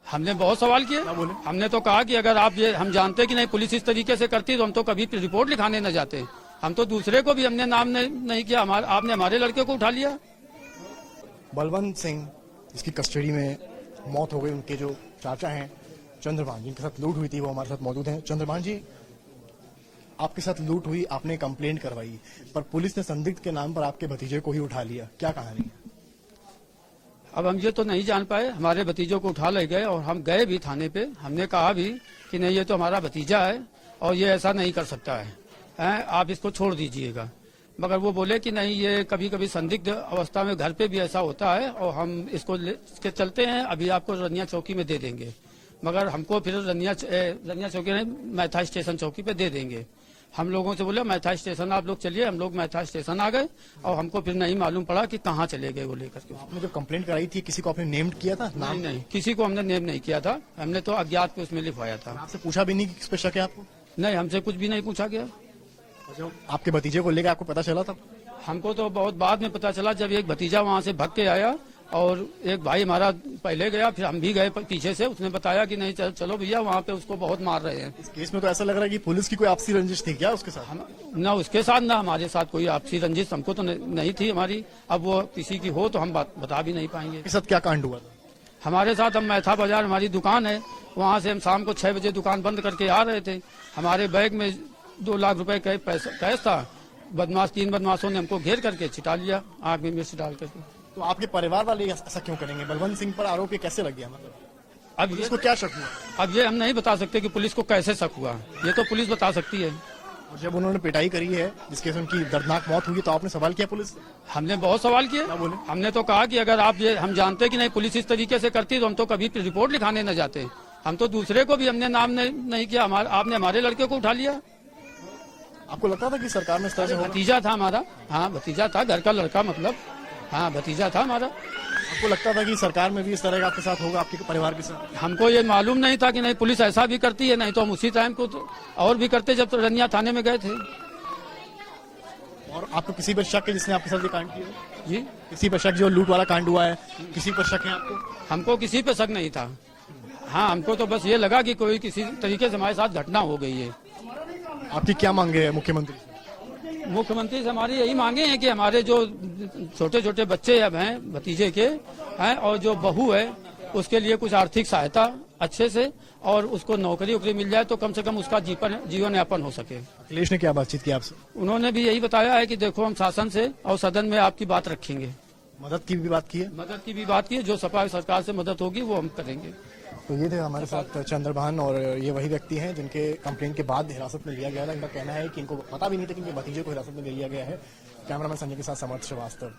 हमने बहुत सवाल किए। हमने तो कहा कि अगर आप ये हम जानते कि नहीं पुलिस इस तरीके से करती तो हम तो कभी रिपोर्ट लिखाने न जाते। हम तो दूसरे को भी हमने नाम नहीं किया, आपने हमारे लड़के को उठा लिया। बलवंत सिंह जिसकी कस्टडी में मौत हो गई, उनके जो चाचा हैं चंद्रभान, जिनके साथ लूट हुई थी, वो हमारे साथ मौजूद हैं। चंद्रभान जी, आपके साथ लूट हुई, आपने कंप्लेंट करवाई, पर पुलिस ने संदिग्ध के नाम पर आपके भतीजे को ही उठा लिया, क्या कहानी है? अब हम ये तो नहीं जान पाए, हमारे भतीजों को उठा ले गए और हम गए भी थाने पे। हमने कहा भी कि नहीं ये तो हमारा भतीजा है और ये ऐसा नहीं कर सकता है, आप इसको छोड़ दीजिएगा। मगर वो बोले कि नहीं, ये कभी कभी संदिग्ध अवस्था में घर पे भी ऐसा होता है और हम इसके चलते हैं, अभी आपको रनिया चौकी में दे देंगे। मगर हमको फिर रनिया चौकी नहीं, मैथा स्टेशन चौकी पे दे देंगे। हम लोगों से बोले मैथा स्टेशन आप लोग चलिए, हम लोग मैथा स्टेशन आ गए और हमको फिर नहीं मालूम पड़ा कि कहाँ चले गए वो लेकर के। आपने जब कंप्लेंट कराई थी, किसी को आपने नेम्ड किया था? नाम नहीं, किसी को हमने नेम नहीं किया था, हमने तो अज्ञात पे उसमें लिखवाया था। आपसे पूछा भी नहीं कि किस पे शक है आपको? नहीं, हमसे कुछ भी नहीं पूछा गया। आपके भतीजे को लेकर आपको पता चला था? हमको तो बहुत बाद में पता चला, जब एक भतीजा वहाँ से भाग के आया और एक भाई हमारा पहले गया, फिर हम भी गए पीछे से। उसने बताया कि नहीं चलो भैया, वहाँ पे उसको बहुत मार रहे हैं। इस केस में तो ऐसा लग रहा है कि पुलिस की कोई आपसी रंजिश थी क्या उसके साथ? न उसके साथ न हमारे साथ कोई आपसी रंजिश हमको तो नहीं थी हमारी। अब वो किसी की हो तो हम बता भी नहीं पाएंगे। इसके साथ क्या कांड हुआ था? हमारे साथ, हम मैथा बाजार हमारी दुकान है, वहाँ से हम शाम को 6 बजे दुकान बंद करके आ रहे थे। हमारे बैग में 2 लाख रुपए कैश था। बदमाश 3 बदमाशों ने हमको घेर करके छिटा लिया, आग में मिर्च डाल करके। तो आपके परिवार वाले ऐसा क्यों करेंगे? बलवंत सिंह पर आरोप ये कैसे लग गया? मतलब अब इसको क्या शक हुआ? अब ये हम नहीं बता सकते कि पुलिस को कैसे शक हुआ, ये तो पुलिस बता सकती है। और जब उन्होंने पिटाई करी है, जिसके से उनकी दर्दनाक मौत हुई, तो आपने सवाल किया पुलिस से? हमने बहुत सवाल किए। हमने तो कहा कि अगर आप ये हम जानते कि नहीं पुलिस इस तरीके से करती तो हम तो कभी रिपोर्ट लिखाने न जाते। हम तो दूसरे को भी हमने नाम नहीं किया, आपने हमारे लड़के को उठा लिया। आपको लगता था कि सरकार में इस तरह से भतीजा था हमारा? हाँ, भतीजा था, घर का लड़का, मतलब हाँ भतीजा था हमारा। आपको लगता था कि सरकार में भी इस तरह का आपके साथ होगा, आपके परिवार के साथ? हमको ये मालूम नहीं था कि नहीं पुलिस ऐसा भी करती है, नहीं तो हम उसी टाइम को तो और भी करते जब तो रनिया थाने में गए थे। और आपको किसी पर शक है जिसने आपके साथ ये कांड किया? जी, किसी पर शक, जो लूट वाला कांड हुआ है, किसी पर शक है आपको? हमको किसी पे शक नहीं था। हाँ, हमको तो बस ये लगा कि कोई किसी तरीके से हमारे साथ घटना हो गई है। आपकी क्या मांगे है मुख्यमंत्री से? मुख्यमंत्री से हमारी यही मांगे हैं कि हमारे जो छोटे छोटे बच्चे अब हैं भतीजे के हैं और जो बहू है, उसके लिए कुछ आर्थिक सहायता अच्छे से, और उसको नौकरी वोकरी मिल जाए तो कम से कम उसका जीवन यापन हो सके। अखिलेश ने क्या बातचीत की आपसे? उन्होंने भी यही बताया है कि देखो हम शासन से और सदन में आपकी बात रखेंगे। मदद की भी बात की है? मदद की भी बात की है, जो सपा सरकार से मदद होगी वो हम करेंगे। तो ये थे हमारे साथ चंद्रभान, और ये वही व्यक्ति हैं जिनके कंप्लेंट के बाद हिरासत में लिया गया था। इनका कहना है कि इनको पता भी नहीं था कि इनके भतीजे को हिरासत में ले लिया गया है। कैमरामैन संजय के साथ समर्थ श्रीवास्तव।